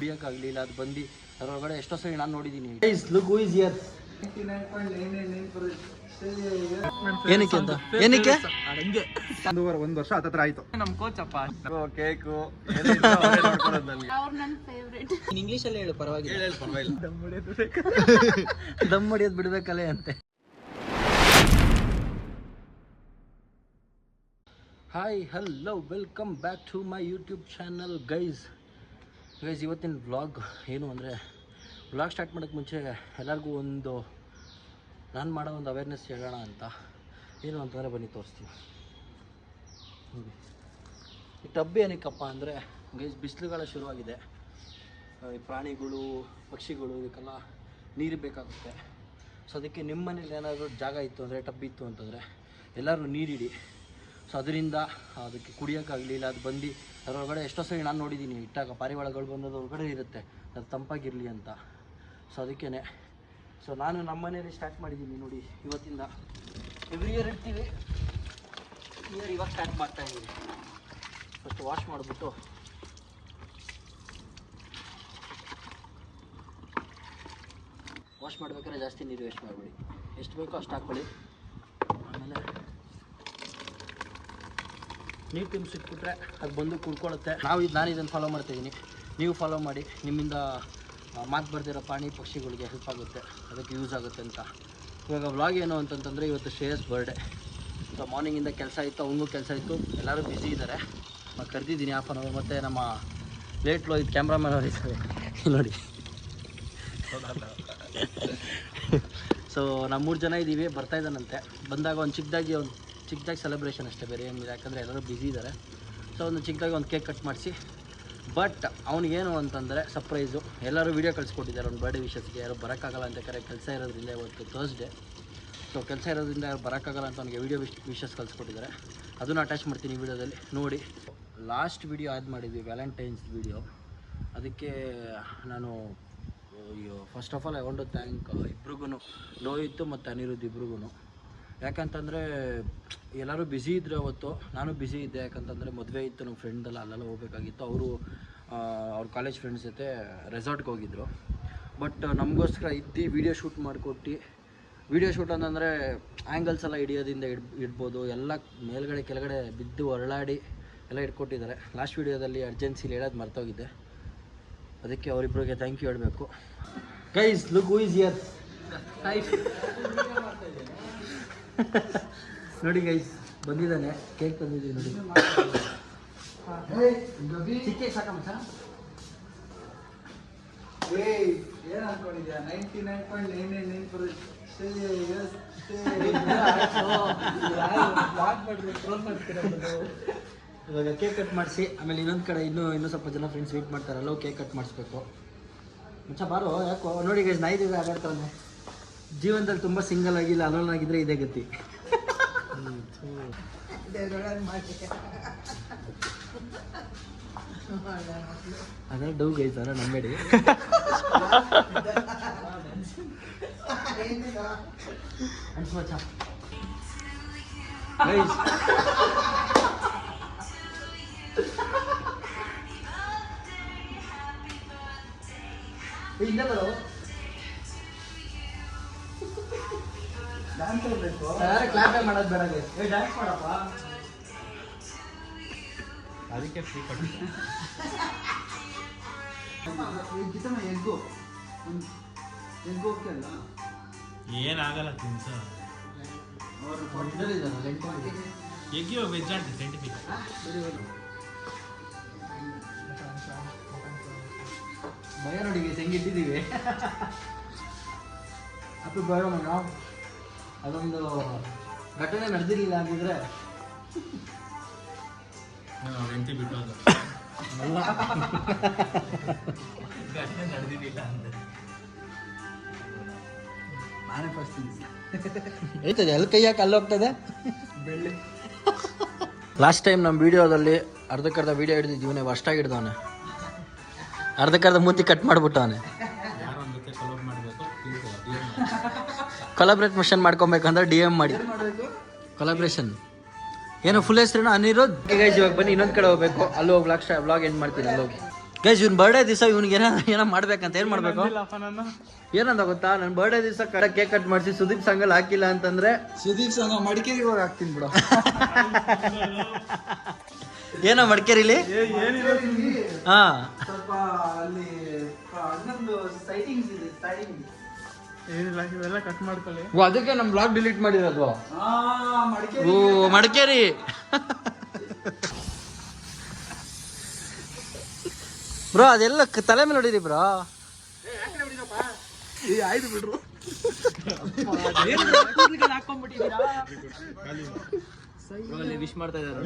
ಕುಡಿಯೋಕ್ಕಾಗಲಿಲ್ಲ, ಅದು ಬಂದು ಅದರೊಳಗಡೆ ಎಷ್ಟೋ ಸರಿ ನಾನು ನೋಡಿದ್ದೀನಿ. Look who is here. 99.999% ಏನಕ್ಕೆ ಅಂತ ಏನಕ್ಕೆ ಹಂಗೆ ಒಂದು ವರ್ಷ ಹತ್ರ ಆಯ್ತು. ನಮ್ಮ ಕೋಚಪ್ಪ ಕೇಕು ಇಂಗ್ಲೀಷ್ ಅಲ್ಲಿ ಹೇಳು, ಪರವಾಗಿಲ್ಲ. ಪರವಾಗಿಲ್ಲ. ದಮ್ ಹೊಡಿಯೋದು ಬಿಡ್ಬೇಕಲ್ಲೇ ಅಂತೆ. Hi hello welcome back to my YouTube channel guys. ಇವತ್ತಿನ ವ್ಲಾಗ್ ಏನು ಅಂದರೆ, ವ್ಲಾಗ್ ಸ್ಟಾರ್ಟ್ ಮಾಡೋಕ್ಕೆ ಮುಂಚೆ ಎಲ್ಲರಿಗೂ ನಾನು ಮಾಡೋ ಒಂದು ಅವೇರ್ನೆಸ್ ಹೇಳೋಣ ಅಂತ. ಏನು ಅಂತಂದರೆ ಬನ್ನಿ ತೋರಿಸ್ತೀನಿ. ನೋಡಿ, ಈ ಟಬ್ ಏನಕ್ಕಪ್ಪ ಅಂದರೆ ಗೈಸ್, ಬಿಸಿಲುಗಾಲ ಶುರುವಾಗಿದೆ. ಈ ಪ್ರಾಣಿಗಳು ಪಕ್ಷಿಗಳು ಇದಕ್ಕೆಲ್ಲ ನೀರು ಬೇಕಾಗುತ್ತೆ. ಸೊ ಅದಕ್ಕೆ ನಿಮ್ಮ ಮನೇಲಿ ಏನಾದರೂ ಜಾಗ ಇತ್ತು ಅಂದರೆ, ಟಬ್ ಇತ್ತು ಅಂತಂದರೆ ಎಲ್ಲರೂ ನೀರಿಡಿ. ಸೊ ಅದರಿಂದ ಅದಕ್ಕೆ ಕುಡಿಯೋಕ್ಕಾಗಲಿಲ್ಲ, ಅದು ಬಂದು ಅದರೊಳಗಡೆ ಎಷ್ಟೋ ಸರಿ ನಾನು ನೋಡಿದ್ದೀನಿ, ಇಟ್ಟಾಗ ಪಾರಿವಾಳಗಳು ಬಂದದ್ದು ಹೊರಗಡೆ ಇರುತ್ತೆ, ಅದು ತಂಪಾಗಿರಲಿ ಅಂತ. ಸೊ ಅದಕ್ಕೇ ಸೊ ನಾನು ನಮ್ಮ ಮನೇಲಿ ಸ್ಟಾರ್ಟ್ ಮಾಡಿದ್ದೀನಿ ನೋಡಿ. ಇವತ್ತಿಂದ ಎವ್ರಿ ಇಯರ್ ಇಡ್ತೀವಿ, ಇವಾಗ ಸ್ಟಾರ್ಟ್ ಮಾಡ್ತಾಯಿದ್ದೀವಿ. ಫಸ್ಟ್ ವಾಶ್ ಮಾಡಿಬಿಟ್ಟು ವಾಶ್ ಮಾಡ್ಬೇಕಾದ್ರೆ ಜಾಸ್ತಿ ನೀರು ವೇಸ್ಟ್ ಮಾಡಿಬಿಡಿ, ಎಷ್ಟು ಬೇಕೋ ಅಷ್ಟು ಹಾಕ್ಕೊಳ್ಳಿ. ಆಮೇಲೆ ನೀರು ತುಂಬಿಸಿಟ್ಬಿಟ್ರೆ ಅದು ಬಂದು ಕುಡ್ಕೊಳ್ಳುತ್ತೆ. ನಾನು ಇದನ್ನು ಫಾಲೋ ಮಾಡ್ತಾಯಿದ್ದೀನಿ, ನೀವು ಫಾಲೋ ಮಾಡಿ. ನಿಮ್ಮಿಂದ ಮಾತು ಬರ್ದಿರೋ ಪ್ರಾಣಿ ಪಕ್ಷಿಗಳಿಗೆ ಹೆಲ್ಪ್ ಆಗುತ್ತೆ, ಅದಕ್ಕೆ ಯೂಸ್ ಆಗುತ್ತೆ ಅಂತ. ಇವಾಗ ವ್ಲಾಗ್ ಏನು ಅಂತಂತಂದರೆ, ಇವತ್ತು ಶ್ರೇಯಸ್ ಬರ್ಡೇ. ಸೊ ಮಾರ್ನಿಂಗಿಂದ ಕೆಲಸ ಇತ್ತು, ಅವನಿಗೂ ಕೆಲಸ ಇತ್ತು, ಎಲ್ಲರೂ ಬ್ಯುಸಿ ಇದ್ದಾರೆ. ಕರೆದಿದ್ದೀನಿ ಹಾಫ್ ಆನ್ ಅವರ್. ಮತ್ತು ನಮ್ಮ ಲೇಟ್ ಲೋ ಇದು ಕ್ಯಾಮ್ರಾಮನ್ ಅವ್ರು ಇದ್ದಾರೆ ನೋಡಿ. ಸೊ ನಾವು 3 ಜನ ಇದ್ದೀವಿ, ಬರ್ತಾಯಿದ್ದಾನಂತೆ. ಬಂದಾಗ ಒಂದು ಚಿಕ್ಕದಾಗಿ ಸೆಲೆಬ್ರೇಷನ್ ಅಷ್ಟೇ, ಬೇರೆ ಏನಿಲ್ಲ. ಯಾಕಂದರೆ ಎಲ್ಲರೂ ಬ್ಯುಸಿ ಇದ್ದಾರೆ. ಸೊ ಒಂದು ಚಿಕ್ಕದಾಗಿ ಒಂದು ಕೇಕ್ ಕಟ್ ಮಾಡಿಸಿ. ಬಟ್ ಅವನಿಗೇನು ಅಂತಂದರೆ ಸರ್ಪ್ರೈಸು. ಎಲ್ಲರೂ ವೀಡಿಯೋ ಕಳಿಸ್ಕೊಟ್ಟಿದ್ದಾರೆ ಒಂದು ಬರ್ಡೇ ವಿಷಸ್ಗೆ. ಯಾರು ಬರೋಕ್ಕಾಗಲ್ಲ ಅಂತ, ಕೆಲಸ ಇರೋದ್ರಿಂದ ಇವತ್ತು ಥರ್ಸ್ಡೇ. ಸೊ ಕೆಲಸ ಇರೋದ್ರಿಂದ ಯಾರು ಬರೋಕ್ಕಾಗಲ್ಲ ಅಂತ ಅವನಿಗೆ ವೀಡಿಯೋ ವಿಷಸ್ ಕಳಿಸ್ಕೊಟ್ಟಿದ್ದಾರೆ. ಅದನ್ನು ಅಟ್ಯಾಚ್ ಮಾಡ್ತೀನಿ ವಿಡಿಯೋದಲ್ಲಿ ನೋಡಿ. ಲಾಸ್ಟ್ ವೀಡಿಯೋ ಆ್ಯಡ್ ಮಾಡಿದ್ವಿ, ವ್ಯಾಲೆಂಟೈನ್ಸ್ ವೀಡಿಯೋ. ಅದಕ್ಕೆ ನಾನು first of all I want to thank ಇಬ್ರಿಗೂ, ಲೋಹಿತ್ ಮತ್ತು ಅನಿರುದ್ಧ್ ಇಬ್ರಿಗೂ. ಯಾಕಂತಂದರೆ ಎಲ್ಲರೂ ಬ್ಯುಸಿ ಇದ್ದರು ಅವತ್ತು, ನಾನು ಬ್ಯುಸಿ ಇದ್ದೆ. ಯಾಕಂತಂದರೆ ಮದುವೆ ಇತ್ತು ನಮ್ಮ ಫ್ರೆಂಡೆಲ್ಲ, ಅಲ್ಲೆಲ್ಲ ಹೋಗಬೇಕಾಗಿತ್ತು. ಅವ್ರ ಕಾಲೇಜ್ ಫ್ರೆಂಡ್ಸ್ ಜೊತೆ ರೆಸಾರ್ಟ್ಗೆ ಹೋಗಿದ್ದರು. ಬಟ್ ನಮಗೋಸ್ಕರ ಇದ್ದು ವೀಡಿಯೋ ಶೂಟ್ ಮಾಡಿಕೊಟ್ಟು, ವೀಡಿಯೋ ಶೂಟ್ ಅಂತಂದರೆ ಆ್ಯಂಗಲ್ಸ್ ಎಲ್ಲ ಹಿಡಿಯೋದಿಂದ ಇಡ್ಬೋದು, ಎಲ್ಲ ಮೇಲ್ಗಡೆ ಕೆಳಗಡೆ ಬಿದ್ದು ಹೊರಳಾಡಿ ಎಲ್ಲ ಇಟ್ಕೊಟ್ಟಿದ್ದಾರೆ. ಲಾಸ್ಟ್ ವೀಡಿಯೋದಲ್ಲಿ ಅರ್ಜೆನ್ಸಿಲಿ ಹೇಳೋದು ಮರ್ತೋಗಿದ್ದೆ, ಅದಕ್ಕೆ ಅವರಿಬ್ಬರಿಗೆ ಥ್ಯಾಂಕ್ ಯು ಹೇಳಬೇಕು. Guys look who is here. ನೋಡಿ ಗೈಸ್, ಬಂದಿದ್ದಾನೆ, ಕೇಕ್ ತಂದಿದ್ದೀವಿ ನೋಡಿ. ಚಿಕ್ಕ ಸಾಕಮ್ಮ ಸರ್. ಏನು ಅನ್ಕೊಂಡಿದ್ಯಾ? 99.999% ಇವಾಗ ಕೇಕ್ ಕಟ್ ಮಾಡಿಸಿ, ಆಮೇಲೆ ಇನ್ನೊಂದು ಕಡೆ ಇನ್ನೂ ಸ್ವಲ್ಪ ಜನ ಫ್ರೆಂಡ್ಸ್ ವೇಟ್ ಮಾಡ್ತಾರಲ್ಲ, ಕೇಕ್ ಕಟ್ ಮಾಡಿಸ್ಬೇಕು. ಮುಂಚೆ ಬಾರೋ, ಯಾಕೋ ನೋಡಿ ಗೈಸ್, ನಾಯಿದ್ದೀವಿ ಆಗಾಡ್ತಾನೆ. ಜೀವನದಲ್ಲಿ ತುಂಬ ಸಿಂಗಲ್ ಆಗಿಲ್ಲ, ಅಲೋನ್ ಆಗಿದ್ರೆ ಇದೇ ಗತಿ. ಅದೇ ಡೌ ಗೈತಾರ ನಮ್ಮೇಡಿ. ಹಿಂದೆ ಬರೋ ಡ್ಯಾನ್ಸ್ ಇರಬೇಕು, ಕ್ಲಾಪೇ ಮಾಡೋದು ಬೇಡ. ಡ್ಯಾನ್ಸ್ ಮಾಡಪ್ಪ, ಅದಕ್ಕೆ ಫ್ರೀ ಕೊಡ್ತೀನಿ. ಎಗ್ಗು ಹೋಗ್ತಲ್ಲ, ಏನಾಗಲ್ಲ ತಿನ್ಸ. ಎಗ್ಗಿ ವೆಜ್ ಅಂತ ಸೈಂಟಿಫಿಕ್. ಭಯ ನೋಡಿ ಹೆಂಗಿಟ್ಟಿದ್ದೀವಿ. ಅಪ್ಪಿ ಬರೋ ಮಗ, ಅದೊಂದು ಘಟನೆ ನಡೆದಿರಲಿಲ್ಲ ಅಂದಿದ್ರೆ ಹೆಂಡತಿ ಬಿಟ್ಟು ಅದು ಘಟನೆ ನಡೆದಿರಲಿಲ್ಲ ಅಂದರೆ ನಾನೇ ಫಸ್ಟ್ ಹೇಳ್ತದೆ ಎಲ್ಲಿ ಕೈ ಹಾಕಿ ಅಲ್ಲೋಗ್ತದೆ ಬೆಳ್ಳಿ. ಲಾಸ್ಟ್ ಟೈಮ್ ನಮ್ಮ ವೀಡಿಯೋದಲ್ಲಿ ಅರ್ಧಕ್ಕರ್ಧ ವೀಡಿಯೋ ಹಿಡಿದಿದ್ದು ಇವನೇ ಅಷ್ಟಾಗಿ ಹಿಡ್ದವನೆ, ಅರ್ಧಕ್ಕರ್ಧ ಮೂತಿ ಕಟ್ ಮಾಡಿಬಿಟ್ಟವನೆ. ಕೊಲಾಬ್ರೇಟ್ ಮಿಷನ್ ಮಾಡ್ಕೊಬೇಕಂದ್ರೆ DM ಮಾಡಿ ಕೊಲಾಬ್ರೇಷನ್. ಏನೋ ಫುಲ್ ಹೆಸರೇನೋ ಅನಿರುದ್ಧ್. ಗೈಸ್ ಇವಾಗ ಬನ್ನಿ ಇನ್ನೊಂದು ಕಡೆ ಹೋಗ್ಬೇಕು, ಅಲ್ಲಿ ಹೋಗಿ ವ್ಲಾಗ್ ಎಂಡ್ ಮಾಡ್ತೀನಿ. ಅಲ್ಲೋಗಿ ಗೈಸ್ ಇವ್ನ ಬರ್ಡೇ ದಿವಸ ಇವ್ನಿಗೆ ಏನೋ ಮಾಡ್ಬೇಕಂತ ಏನು ಮಾಡಬೇಕು ಏನಂತ ಗೊತ್ತಾ, ನನ್ನ ಬರ್ಡೇ ದಿವಸ ಕೇಕ್ ಕಟ್ ಮಾಡಿಸಿ ಸುದೀಪ್ ಸಂಗಲ್ ಹಾಕಿಲ್ಲ ಅಂತಂದ್ರೆ ಸುದೀಪ್ ಸಂಘ ಮಡಿಕೇರಿಗೆ ಹೋಗಿ ಹಾಕ್ತೀನಿ ಬಿಡು. ಏನೋ ಮಡಿಕೇರಿಲಿ ಹಾ ಸ್ವಲ್ಪ ಅಲ್ಲಿ ಇನ್ನೊಂದು ಸೈಟಿಂಗ್ಸ್ ಇದೆ, ಸೈಟಿಂಗ್. ಏನಿಲ್ಲ, ಇವೆಲ್ಲ ಕಟ್ ಮಾಡ್ಕೊಳ್ಳಿ. ಅದಕ್ಕೆ ನಮ್ಮ ಬ್ಲಾಗ್ ಡಿಲೀಟ್ ಮಾಡಿರೋದು. ಮಡಿಕೇರಿ ಓ ಮಡಿಕೇರಿ. ಬ್ರೋ ಅದೆಲ್ಲ ತಲೆ ಮೇಲೆ ಹೊಡೀರಿ ಬ್ರೋ. ಆಯ್ತು ಬಿಡ್ರು. ವಿಶ್ ಮಾಡ್ತಾ ಇದ್ದಾರೆ.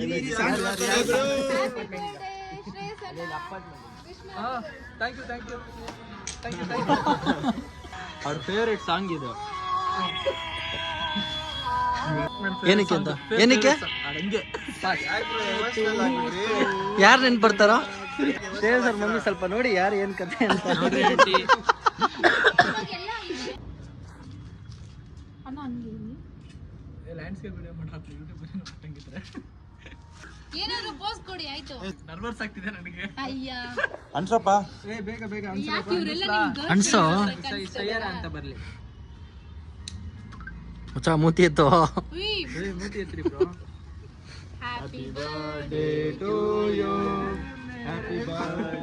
ಅವ್ರ ಫೇವ್ರೇಟ್ ಸಾಂಗ್ ಇದು. ಏನಕ್ಕೆ ಅಂತ ಏನಕ್ಕೆ ಯಾರು ನೆನ್ಪು ಬರ್ತಾರೋ ಸೇವ್ ಸರ್ ಮಮ್ಮಿ ಸ್ವಲ್ಪ ನೋಡಿ ಯಾರು ಏನ್ ಕತೆ ಅಂತ. ಏನಾದ್ರು ಪೋಸ್ ಕೊಡಿ ಆಯ್ತು. ನರ್ವಸ್ ಆಗ್ತಿದೆ ನನಗೆ. ಅಯ್ಯ ಅನ್ಸಪ್ಪ ಬೇಗ ಬೇಗ ಯಾಕೆ ಇವರೆಲ್ಲ ನಿಮ್ ಅನ್ಸೋ ಅಂತ ಬರ್ಲಿ. ಮುಚ್ಚ ಮೂತಿ ಎತ್ತು. ಮೂತಿ ಎತ್ರಿ bro. Happy birthday to you, happy birthday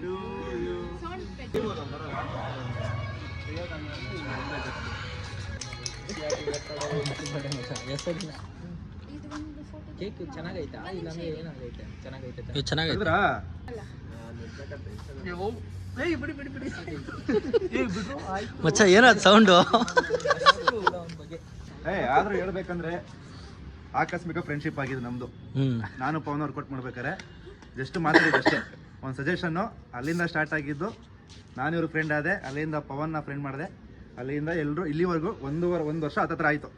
to you. Cake ಚೆನ್ನಾಗೈತಾ ಇಲ್ಲ ಏನಾಗೈತೆ? ಚೆನ್ನಾಗೈತೆ. ಮಚ್ಚ ಏನದು ಸೌಂಡು? ಆದ್ರೂ ಹೇಳ್ಬೇಕಂದ್ರೆ ಆಕಸ್ಮಿಕ ಫ್ರೆಂಡ್ಶಿಪ್ ಆಗಿದೆ ನಮ್ದು. ನಾನು ಪವನ್ ವರ್ಕೌಟ್ ಮಾಡ್ಬೇಕಾರೆ ಜಸ್ಟ್ ಮಾತಾಡಿದ್ದು ಅಷ್ಟೇ, ಒಂದು ಸಜೆಷನ್ನು. ಅಲ್ಲಿಂದ ಸ್ಟಾರ್ಟ್ ಆಗಿದ್ದು, ನಾನು ಇವ್ರ ಫ್ರೆಂಡ್ ಆದೆ, ಅಲ್ಲಿಂದ ಪವನ್ನ ಫ್ರೆಂಡ್ ಮಾಡಿದೆ, ಅಲ್ಲಿಂದ ಎಲ್ಲರೂ ಇಲ್ಲಿವರೆಗೂ ಒಂದು ವರ್ಷ ಹತ್ತತ್ರ ಆಯಿತು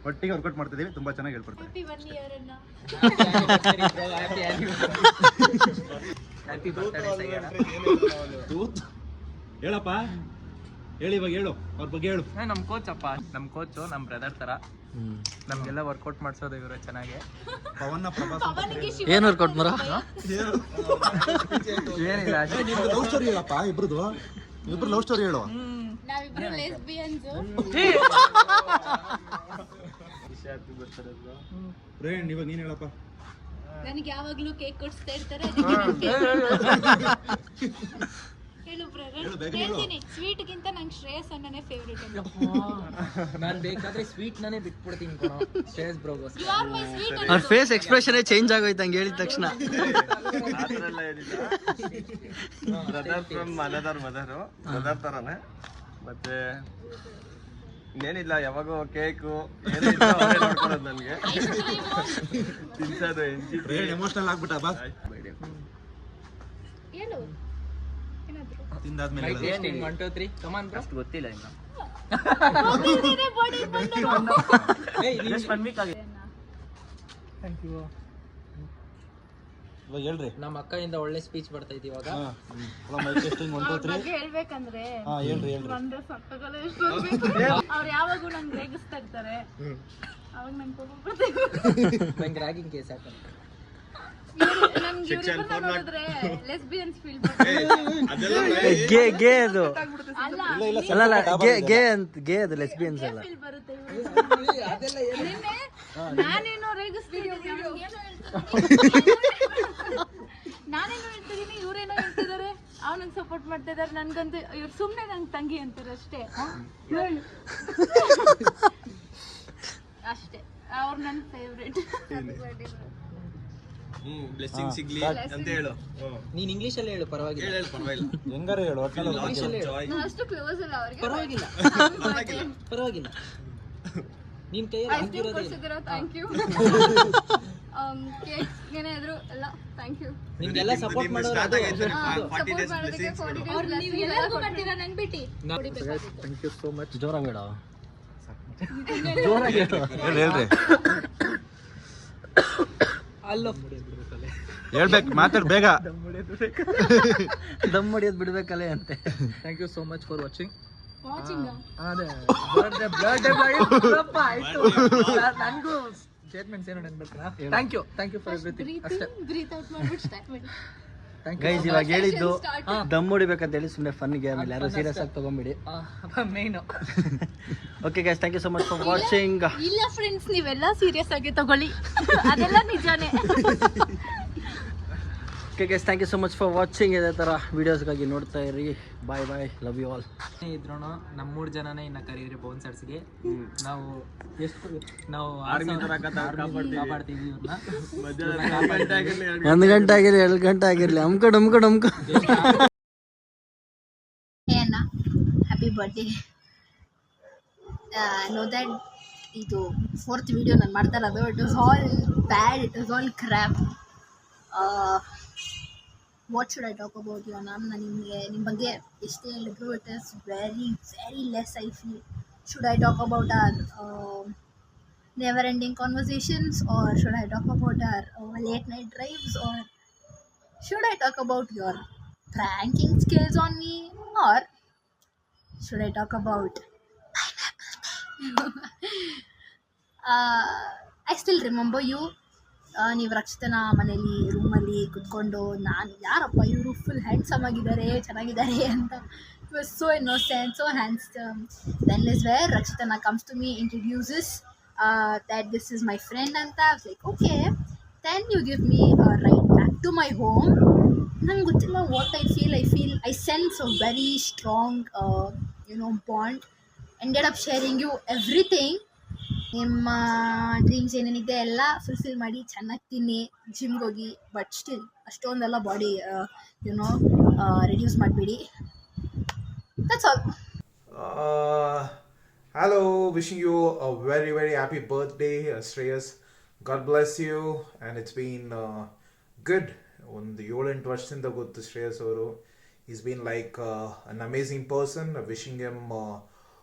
ಒಟ್ಟಿಗೆ ವರ್ಕೌಟ್ ಮಾಡ್ತಿದ್ದೀವಿ. ತುಂಬ ಚೆನ್ನಾಗಿ ಹೇಳ್ಕೊಡ್ತಾರೆ. ಹ್ಯಾಪಿ 1 ಇಯರ್ ಅನ್ನ ಹೇಳಪ್ಪ, ಹೇಳಿ ಇವಾಗ ಹೇಳು, ಅವ್ರ ಬಗ್ಗೆ ಹೇಳು. ನಮ್ಮ ಕೋಚ್ ಅಪ್ಪ, ನಮ್ಮ ಕೋಚು ನಮ್ಮ ಬ್ರದರ್ ತರ. ನಮ್ಗೆಲ್ಲ ವರ್ಕೌಟ್ ಮಾಡಿಸೋದು ಇವರು ಚೆನ್ನಾಗಿ. ಪವನ್ನ ಪ್ರಭಾಸ್ ಪವನ್ಗೆ ಶಿವ ಏನು ವರ್ಕೌಟ್ ಮರ? ಏನಿಲ್ಲ, ಲವ್ ಸ್ಟೋರಿ ಹೇಳಪ್ಪ. ಇಬ್ರು ಲವ್ ಸ್ಟೋರಿ ಹೇಳು. ನಾವಿಬ್ರು ಲೆಸ್ಬಿಯನ್ಸ್. ಫ್ರೆಂಡ್ ಇವಾಗ ನೀನು ಹೇಳಪ್ಪ. ನನಗೆ ಯಾವಾಗ್ಲೂ ಕೇಕ್ ಕೊಡಿಸ್ತಾ ಇರ್ತಾರೆ. ಹೇಳು ಬ್ರದರ್. ಹೇಳ್ತೀನಿ, ಸ್ವೀಟ್ ಗಿಂತ ನಂಗೆ ಶ್ರೇಯಸ್ ಅನ್ನನೇ ಫೇವರೇಟ್ ಅಂತ. ನಾನು ಬೇಕಾದ್ರೆ ಸ್ವೀಟ್ ನಾನೇ ಬಿಟ್ಬಿಡ್ತೀನಿ ಕಣೋ, ಶ್ರೇಯಸ್ ಬ್ರೋಗೋಸ್. You are my sweet. ಅವ್ರ ಫೇಸ್ ಎಕ್ಸ್ಪ್ರೆಷನ್ ಚೇಂಜ್ ಆಗೋಯ್ತು ಹಂಗೆ ಹೇಳಿದ ತಕ್ಷಣ. Brother from another mother, brother ತರನೇ. ಮತ್ತೆ ಇನ್ನೇನಿಲ್ಲ, ಯಾವಾಗೂ ಕೇಕು ನೋಡ್ಕೊಳೋದು ನನಗೆ ತಿನ್ಸೋದು. ಎಮೋಷನಲ್ ಆಗ್ಬಿಟ್ಟ ಬಾ. ಹೇಳು ಏನಾದ್ರು. ತಿಂದಾದ್ಮೇಲೆ 1 2 3 ಕಮಾನ್ ಬ್ರೋ. ಅಷ್ಟು ಗೊತ್ತಿಲ್ಲ ಇನ್ನು. ಹೋಗಿದ್ದೀರಿ ಬಾಡಿ ಬಂದರು. Thank you. ಇವಾಗ ಹೇಳ್ರಿ. ನಮ್ಮ ಅಕ್ಕಯಿಂದ ಒಳ್ಳೆ ಸ್ಪೀಚ್ ಬರ್ತಾ ಇದೆ ಇವಾಗ. Mic testing 1 2 3. ಬಗ್ಗೆ ಹೇಳ್ಬೇಕಂದ್ರೆ ಹೇಳ್ರಿ. ಒಂದೇ ಸಕ್ಕಗಲ ಎಷ್ಟು ಅವ್ರು ಯಾವಾಗೂ ನಂಗೆ ರೇಗಿಸ್ತಾ ಇರ್ತಾರೆ. ಅವಾಗ ನಂಗೆ ಕೋಪ ಬರ್ತದೆ. ನಂಗೆ ರ್ಯಾಗಿಂಗ್ ಕೇಸ್ ಹಾಕೋದು. ನಂಗೆ ಇವ್ರಿಬ್ಬರನ್ನ ನೋಡಿದ್ರೆ ಲೆಸ್ಬಿಯನ್ಸ್ ಫೀಲ್ ಗೇ ಅದು ಅಲ್ಲ ಅಲ್ಲ ಗೇ ಅದು ಲೆಸ್ಬಿಯನ್ಸ್ ಅಲ್ಲ. ಫೀಲ್ ಬರುತ್ತೆ. ನಿನ್ನೆ ನಾನೇನೋ ರೇಗಿಸ್ತೀನಿ, ನಾನೇನೋ ಹೇಳ್ತಿದ್ದೀನಿ, ಇವ್ರೇನೋ ಹೇಳ್ತಿದ್ದಾರೆ, ಅವನಿಗೆ ಸಪೋರ್ಟ್ ಮಾಡ್ತಾ ಇದಾರೆ. ನನ್ಗಂತೂ ಇವ್ರು ಸುಮ್ಮನೆ ನಂಗೆ ತಂಗಿ ಅಂತಾರೆ ಅಷ್ಟೇ. ಅಷ್ಟೇ, ಅವ್ರು ನನ್ನ ಫೇವ್ರೇಟ್. ಬ್ಲೆಸ್ಸಿಂಗ್ ಸಿಗ್ಲಿ ಅಂತ ಹೇಳು. ನೀನ್ ಇಂಗ್ಲಿಷ್ ಅಲ್ಲಿ ಹೇಳು, ಪರವಾಗಿಲ್ಲ. ಹೇಳು ಪರವಾಗಿಲ್ಲ. ಹೆಂಗಾರ ಹೇಳು. ಜಾಯ್. ನಾನು ಅಷ್ಟು ಕ್ಲೋಸ್ ಅಲ್ಲ ಅವ್ರಿಗೆ. ಪರವಾಗಿಲ್ಲ, ಪರವಾಗಿಲ್ಲ. ನಿನ್ ಕೈ ಐಸ್ ಕ್ರೀಮ್ ಕೊಡ್ಸಿದ್ದೀರಾ, ಥ್ಯಾಂಕ್ ಯು. ಕೇಕ್ ಏನಾದ್ರು ಎಲ್ಲ ಥ್ಯಾಂಕ್ ಯು. ನಿಮ್ಗೆಲ್ಲ ಸಪೋರ್ಟ್ ಮಾಡೋರು ಸ್ಟಾರ್ಟ್ ಅದು. ಆಗೈತೆ. 40 ಸಪೋರ್ಟ್ days ಮಾಡೋದಕ್ಕೆ blessings 40 ಕೊಡು. days blessings ಎಲ್ಲರಿಗೂ ಬರ್ತೀರಾ ನಂಗೆ ಬಿಟ್ಟು. Thank you so much. ಜೋರಾಗಿ ಬೇಡ. ಹೇಳ್ರಿ. ಅಲ್ಲೋ ಹೇಳ್ಬೇಕು, ಮಾತಾಡ್ ಬೇಗ. ದಮ್ ಹೊಡಿಯೋದು ಬಿಡ್ಬೇಕಲ್ಲೇ ಅಂತೆ. Thank you so much for watching. Watching ಅದೇ ಬರ್ಡೇ ಆಯ್ತು. ನನಗೂ ಸ್ಟೇಟ್ಮೆಂಟ್ಸ್ ಏನೋ ನೆನ್ಬೇಕಲ್ಲ. Thank you for everything. ಅಷ್ಟೇ. ಬ್ರೀತ್ ಔಟ್ ಮಾಡ್ಬಿಟ್ಟು ಸ್ಟಾರ್ಟ್ ಮಾಡಿ. ಗೈಸ್ ಇವಾಗ ಹೇಳಿದ್ದು ದಮ್ ಹೊಡಿಬೇಕಂತ ಹೇಳಿ ಸುಮ್ಮನೆ ಫನ್ಗೆ, ಆಮೇಲೆ ಯಾರು ಸೀರಿಯಸ್ ಆಗಿ ತಗೊಂಬಿಡಿ. ಮೇನು okay guys, thank you so much for watching. ಇಲ್ಲ ಫ್ರೆಂಡ್ಸ್, ನೀವೆಲ್ಲ ಸೀರಿಯಸ್ ಆಗಿ ತಗೊಳ್ಳಿ, ಅದೆಲ್ಲ ನಿಜಾನೇ. Okay guys, thank you so much for watching. ಇದೇ ಥರ ವೀಡಿಯೋಸ್ಗಾಗಿ ನೋಡ್ತಾ ಇರಿ. Bye bye, love you all. ಇದ್ರು ನಮ್ಮ 3 ಜನನೇ ಇನ್ನ ಕರೀರಿ ಬೌನ್ಸರ್ಸ್ಗೆ. ನಾವು ನಾವು ಕಾಪಾಡ್ತೀವಿ ಇವ್ರನ್ನ. 1 ಗಂಟೆ ಆಗಿರಲಿ 2 ಗಂಟೆ ಆಗಿರಲಿ, ಅಮ್ಕ ಹ್ಯಾಪಿ ಬರ್ಡೇ. ನೋ ದ್ಯಾಟ್ ಇದು 4th ವಿಡಿಯೋ ನಾನು ಮಾಡ್ತಾ ಇರೋದು. It was all bad, it was all crap. What should I talk about you? ನಾನು ನಿಮಗೆ ನಿಮ್ಮ ಬಗ್ಗೆ ಎಷ್ಟೇ ಹೇಳಿದ್ರು it is very very less I feel. Should I talk about our never ending conversations, or should I talk about our late night drives, or should I talk about your pranking skills on me, or should I talk about I still remember you. ನೀವು ರಕ್ಷಿತನ ಮನೇಲಿ ರೂಮಲ್ಲಿ ಕುತ್ಕೊಂಡು ನಾನು ಯಾರಪ್ಪ ಇವರು full handsome ಆಗಿದ್ದಾರೆ, ಚೆನ್ನಾಗಿದ್ದಾರೆ ಅಂತ. It was so innocent, so handsome. Then is where ರಕ್ಷಿತನ comes to me, introduces that this is my friend ಅಂತ. I was like, okay. Then you give me a ride back to my home. ನಂಗೆ ಗೊತ್ತಿಲ್ಲ what I feel I sense a very strong bond. Ended up sharing you everything. ನಿಮ್ಮ dreams ಏನೇನಿದೆ ಎಲ್ಲ fulfil ಮಾಡಿ, ಚೆನ್ನಾಗಿ ತಿನ್ನಿ, ಜಿಮ್ಗೆ ಹೋಗಿ, ಬಟ್ ಸ್ಟಿಲ್ ಅಷ್ಟೊಂದೆಲ್ಲ ಬಾಡಿ ರಿಡ್ಯೂಸ್ ಮಾಡಬೇಡಿ. That's all. Hello, wishing you a very very happy birthday, Shreyas. God bless you, and it's been good. ಒಂದು 7-8 ವರ್ಷದಿಂದ ಗೊತ್ತು ಶ್ರೇಯಸ್ ಅವರು. He's been like an amazing person. Wishing him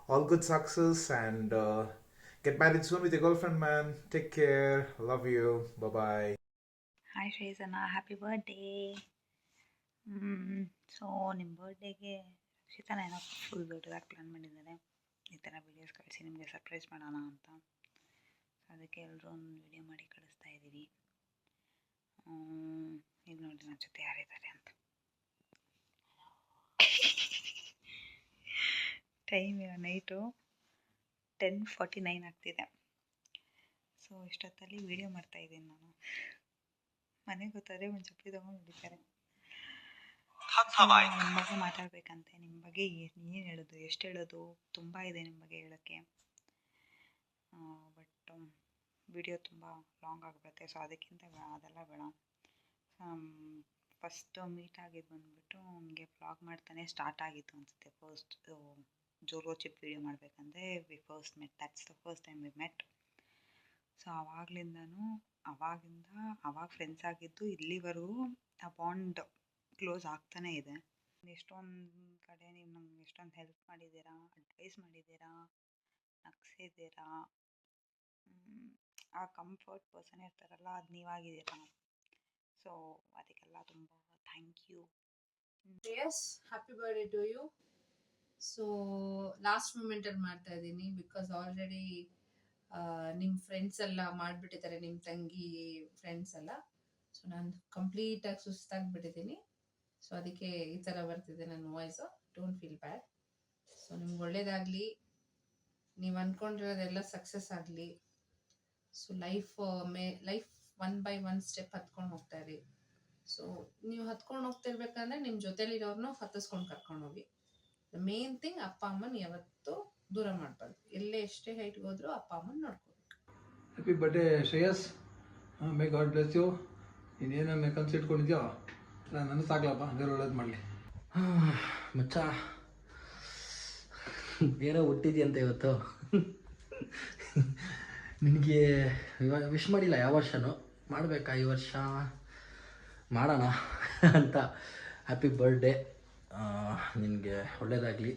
all good success and get married soon with your girlfriend, man. Take care. Love you. Bye bye. Hi Shreyasana, happy birthday. So ನಿಮ್ಮ ಬರ್ಡೇಗೆ ರಕ್ಷಿತನ ಏನೋ full ದೊಡ್ಡದಾಗಿ plan ಮಾಡಿದ್ದಾರೆ. ಈ ಥರ videos ಕಳಿಸಿ ನಿಮಗೆ surprise ಮಾಡೋಣ ಅಂತ. ಅದಕ್ಕೆ ಎಲ್ಲರೂ ಒಂದು ವಿಡಿಯೋ ಮಾಡಿ ಕಳಿಸ್ತಾ ಇದ್ದೀವಿ. ಈಗ ನೋಡಿ ನನ್ನ ಜೊತೆ ಯಾರಿದ್ದಾರೆ ಅಂತ. ಟೈಮ್ ನೈಟು 10:49 ಆಗ್ತಿದೆ. ಸೊ ಇಷ್ಟೊತ್ತಲ್ಲಿ ವೀಡಿಯೋ ಮಾಡ್ತಾಯಿದ್ದೀನಿ ನಾನು. ಮನೆಗೆ ಗೊತ್ತಾದರೆ ಒಂದು ಚಪ್ಪಲಿ ತೊಗೊಂಡು ಹೊಡಿತಾರೆ. ನಿಮ್ಮ ಬಗ್ಗೆ ಮಾತಾಡಬೇಕಂತೆ. ನಿಮ್ಮ ಬಗ್ಗೆ ಏನು ಹೇಳೋದು, ಎಷ್ಟು ಹೇಳೋದು, ತುಂಬ ಇದೆ ನಿಮ್ಮ ಬಗ್ಗೆ ಹೇಳೋಕ್ಕೆ. ಬಟ್ ವಿಡಿಯೋ ತುಂಬ ಲಾಂಗ್ ಆಗಿಬಿಡುತ್ತೆ. ಸೊ ಅದಕ್ಕಿಂತ ಅದೆಲ್ಲ ಬೇಡ. ಫಸ್ಟ್ ಮೀಟ್ ಆಗಿದ್ದು ಬಂದುಬಿಟ್ಟು ನನಗೆ ವ್ಲಾಗ್ ಮಾಡ್ತಾನೆ ಸ್ಟಾರ್ಟ್ ಆಗಿತ್ತು ಅನಿಸುತ್ತೆ. ಫಸ್ಟ್ ಜೋರೋ ಚಿಪ್ ವೀಡಿಯೋ ಮಾಡಬೇಕಂದ್ರೆ we first met. That's the first time we met. So ಅವಾಗ ಫ್ರೆಂಡ್ಸ್ ಆಗಿದ್ದು ಇಲ್ಲಿವರೆಗೂ ಆ ಬಾಂಡ್ ಕ್ಲೋಸ್ ಆಗ್ತಾನೇ ಇದೆ. ಎಷ್ಟೊಂದು ಕಡೆ ನೀವು ನಂಗೆ ಎಷ್ಟೊಂದು ಹೆಲ್ಪ್ ಮಾಡಿದ್ದೀರಾ, ಅಡ್ವೈಸ್ ಮಾಡಿದ್ದೀರಾ, ನಗ್ಸಿದ್ದೀರಾ. ಆ ಕಂಫರ್ಟ್ ಪರ್ಸನ್ ಇರ್ತಾರಲ್ಲ, ಅದು ನೀವಾಗಿದ್ದೀರಾ. ಸೊ ಅದಕ್ಕೆಲ್ಲ ತುಂಬ thank you. Yes, happy birthday to you. So last ಮೂಮೆಂಟಲ್ಲಿ ಮಾಡ್ತಾ ಇದ್ದೀನಿ ಬಿಕಾಸ್ ಆಲ್ರೆಡಿ ನಿಮ್ಮ ಫ್ರೆಂಡ್ಸ್ ಎಲ್ಲ ಮಾಡಿಬಿಟ್ಟಿದ್ದಾರೆ, ನಿಮ್ಮ ತಂಗಿ ಫ್ರೆಂಡ್ಸ್ ಎಲ್ಲ. ಸೊ ನಾನು ಕಂಪ್ಲೀಟಾಗಿ ಸುಸ್ತಾಗಿಬಿಟ್ಟಿದ್ದೀನಿ. ಸೊ ಅದಕ್ಕೆ ಈ ಥರ ಬರ್ತಿದೆ ನನ್ನ voice. Don't feel bad. So ನಿಮ್ಗೆ ಒಳ್ಳೇದಾಗಲಿ, ನೀವು ಅಂದ್ಕೊಂಡಿರೋದೆಲ್ಲ ಸಕ್ಸಸ್ ಆಗಲಿ. ಸೊ ಲೈಫ್ 1 by 1 ಸ್ಟೆಪ್ ಹತ್ಕೊಂಡು ಹೋಗ್ತಾ ಇರಿ. ಸೊ ನೀವು ಹತ್ಕೊಂಡು ಹೋಗ್ತಿರ್ಬೇಕಂದ್ರೆ ನಿಮ್ಮ ಜೊತೆಲಿರೋರ್ನು ಹತ್ತಿಸ್ಕೊಂಡು ಕರ್ಕೊಂಡು ಹೋಗಿ. ದ ಮೇನ್ ಥಿಂಗ್, ಅಪ್ಪ ಅಮ್ಮನ ಯಾವತ್ತೂ ದೂರ ಮಾಡಬಾರ್ದು. ಎಲ್ಲೇ ಎಷ್ಟೇ ಹೈಟ್ಗೆ ಹೋದ್ರು ಅಪ್ಪ ಅಮ್ಮನ ನೋಡ್ಕೋಬೇಕು. Happy birthday Shreyas. May God bless you. ಇನ್ನೇನು ಕನ್ಸು ಇಟ್ಕೊಂಡಿದ್ಯೋ ನಾನು ಸಾಕ್ಲಪ್ಪ, ದೇವ್ರು ಒಳ್ಳೇದು ಮಾಡಲಿ. ಮಚ್ಚ ಏನೋ ಹುಟ್ಟಿದ್ಯಂತ ಇವತ್ತು. ನಿನಗೆ ವಿಶ್ ಮಾಡಿಲ್ಲ ಯಾವ ವರ್ಷನೂ. ಮಾಡಬೇಕಾ ಈ ವರ್ಷ, ಮಾಡೋಣ ಅಂತ. Happy birthday. ನಿನಗೆ ಒಳ್ಳೇದಾಗಲಿ,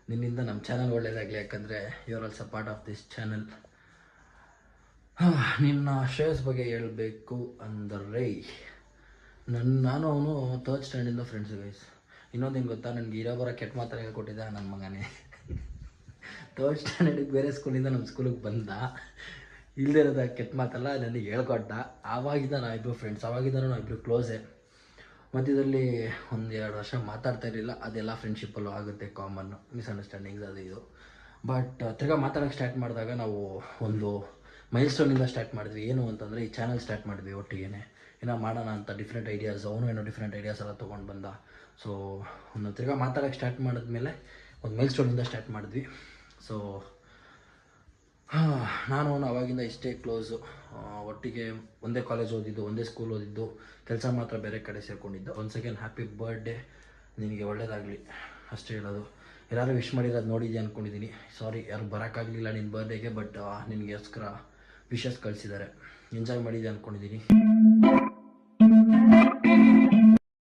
ನಿನ್ನಿಂದ ನಮ್ಮ ಚಾನಲ್ ಒಳ್ಳೇದಾಗಲಿ. ಯಾಕಂದರೆ you are also part of this channel. ನಿನ್ನ ಶ್ರೇಯಸ್ ಬಗ್ಗೆ ಹೇಳಬೇಕು ಅಂದರೆ ನಾನು ಅವನು 3rd ಸ್ಟ್ಯಾಂಡಿಂದ ಫ್ರೆಂಡ್ಸು ಗೈಸ್. ಇನ್ನೊಂದು ಹೆಂಗೆ ಗೊತ್ತಾ, ನನಗೆ ಇರೋ ಬರೋ ಕೆಟ್ಟ ಮಾತ್ರ ಹೇಳ್ಕೊಟ್ಟಿದ್ದ ನನ್ನ ಮಗನೇ. 3rd ಸ್ಟ್ಯಾಂಡರ್ಡಿಗೆ ಬೇರೆ ಸ್ಕೂಲಿಂದ ನಮ್ಮ ಸ್ಕೂಲಿಗೆ ಬಂದ. ಇಲ್ಲದೇ ಇರೋದು ಕೆಟ್ಟ ಮಾತಲ್ಲ, ನನಗೆ ಹೇಳ್ಕೊಟ್ಟ. ಆವಾಗಿದ್ದ ನಾವಿಬ್ಬರು ಫ್ರೆಂಡ್ಸ್, ಆವಾಗಿದ್ದ ನಾವಿಬ್ಬರು ಕ್ಲೋಸೇ. ಮಧ್ಯದಲ್ಲಿ 1-2 ವರ್ಷ ಮಾತಾಡ್ತಾ ಇರಲಿಲ್ಲ. ಅದೆಲ್ಲ ಫ್ರೆಂಡ್ಶಿಪ್ಪಲ್ಲೂ ಆಗುತ್ತೆ, ಕಾಮನ್ನು, ಮಿಸ್ಅಂಡರ್ಸ್ಟ್ಯಾಂಡಿಂಗ್ಸ್ ಅದು ಇದು. ಬಟ್ ತಿರ್ಗಾ ಮಾತಾಡೋಕ್ಕೆ ಸ್ಟಾರ್ಟ್ ಮಾಡಿದಾಗ ನಾವು ಒಂದು ಮೈಲ್ಸ್ಟೋನಿಂದ ಸ್ಟಾರ್ಟ್ ಮಾಡಿದ್ವಿ. ಏನು ಅಂತಂದರೆ ಈ ಚಾನಲ್ ಸ್ಟಾರ್ಟ್ ಮಾಡಿದ್ವಿ ಒಟ್ಟಿಗೆ, ಏನೋ ಮಾಡೋಣ ಅಂತ ಡಿಫ್ರೆಂಟ್ ಐಡಿಯಾಸ್, ಅವನು ಏನೋ ಡಿಫ್ರೆಂಟ್ ಐಡಿಯಾಸ್ ಎಲ್ಲ ತೊಗೊಂಡು ಬಂದ. ಸೊ ಒಂದು ತಿರ್ಗಾ ಮಾತಾಡೋಕ್ಕೆ ಸ್ಟಾರ್ಟ್ ಮಾಡಿದ್ಮೇಲೆ ಒಂದು ಮೈಲ್ಸ್ಟೋನಿಂದ ಸ್ಟಾರ್ಟ್ ಮಾಡಿದ್ವಿ. ಸೊ ನಾನು ಅವಾಗಿಂದ ಇಷ್ಟೇ ಕ್ಲೋಸು, ಒಟ್ಟಿಗೆ ಒಂದೇ ಕಾಲೇಜ್ ಓದಿದ್ದು, ಒಂದೇ ಸ್ಕೂಲ್ ಓದಿದ್ದು, ಕೆಲಸ ಮಾತ್ರ ಬೇರೆ ಕಡೆ ಸೇರ್ಕೊಂಡಿದ್ದು. ಒನ್ಸ್ ಅಗೇನ್ ಹ್ಯಾಪಿ ಬರ್ಡೇ, ನಿನಗೆ ಒಳ್ಳೇದಾಗಲಿ ಅಷ್ಟೇ ಹೇಳೋದು. ಯಾರು ವಿಶ್ ಮಾಡಿರೋದು ನೋಡಿದ್ಯಾ ಅಂದ್ಕೊಂಡಿದ್ದೀನಿ. ಸಾರಿ ಯಾರು ಬರೋಕ್ಕಾಗಲಿಲ್ಲ ನಿನ್ನ ಬರ್ಡೇಗೆ, ಬಟ್ ನಿನಗೋಸ್ಕರ ವಿಶಸ್ ಕಳಿಸಿದ್ದಾರೆ. ಎಂಜಾಯ್ ಮಾಡಿದ್ಯಾ ಅಂದ್ಕೊಂಡಿದ್ದೀನಿ.